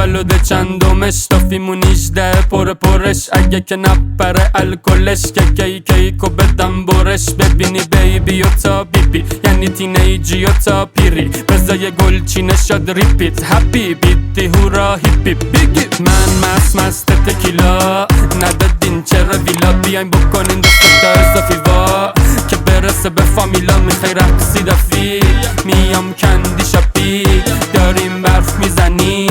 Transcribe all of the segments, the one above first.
تولد چندمش دافیمون 18 پرش اگه که نپره الکلش که کیکو بدم برش ببینی بیبی و تا بیبی یعنی تینیجی و تا پیری بزای گلچینه شد ریپیت هپی بیتی هورا هیپی بیگی من مست تکیلا ندادین چرا ویلا بیاین بکنین دست تا اضافی وا که برسه به فامیلا میخوای رقصی دافی میام کندی شاپی داریم برف میزنی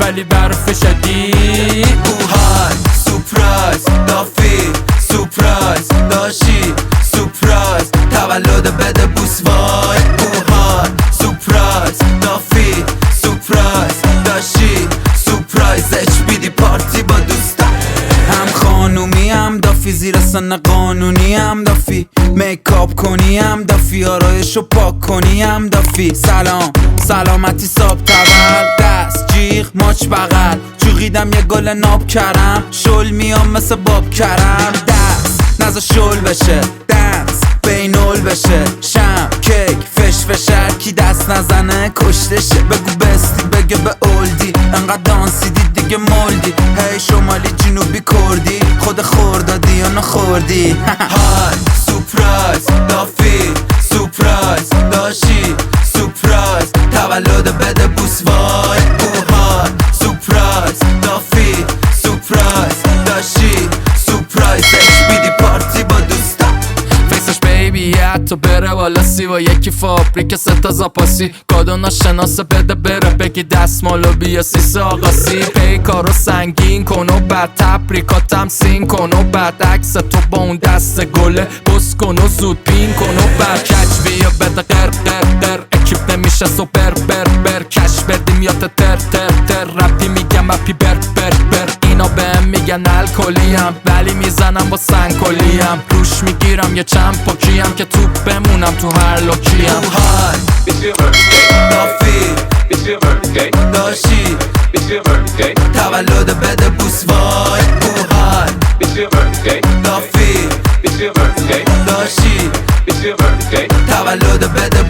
ولی برف شدید اوهای سورپرایز دافی سورپرایز داشی سورپرایز تولد بده بوس وای اوهای سورپرایز دافی سورپرایز داشی سورپرایزش بیدی پارتی با دوستا هم خانومی هم دافی زیر سن قانونی هم دافی میکاپ کنی هم دافی آرایشو پاک کنی هم دافی سلامتی ساب تول دست جیغ ماچ بغل چوغیدم یه گل ناب کرم شل میام مثل باب کرم دست نزا شل بشه دنس بینول بشه شم کیک فش هر کی دست نزنه کشتشه بگو بستی بگه به اولدی انقدر دانسیدی دیگه مولدی هی شمالی جنوبی کردی خود خوردادی یا نخوردی های سورپرایز دافی سورپرایز داشی سورپرایز تولد بده بوس وای اوهای سورپرایز دافی سورپرایز داشی سورپرایزش بیدی پارتی با دوستا فیسش بیبی حتی بره والا سی و یکی فابریک ستا زاپاسی کادو ناشناسه بده بره بگی دستمالو بیا سیس آقاسی پیکارو سنگین کن و بعد تبریکاتم سین کن و بعد عکس تو با اون دست گله بس کن و زود پین کن و بعد کچ بیا بده قر اکیپ نمیشه سوپر بر کش بدیم یا تر رپی میگم اپی بر اینا بهم میگن الکلیم ولی میزنم با سنگکلیم روش میگیرم یه چند پاکیم که توپ بمونم تو هر لوکیم اوهای دافی داشی تولد بده بوس وای اوهای دافی داشی تولد بده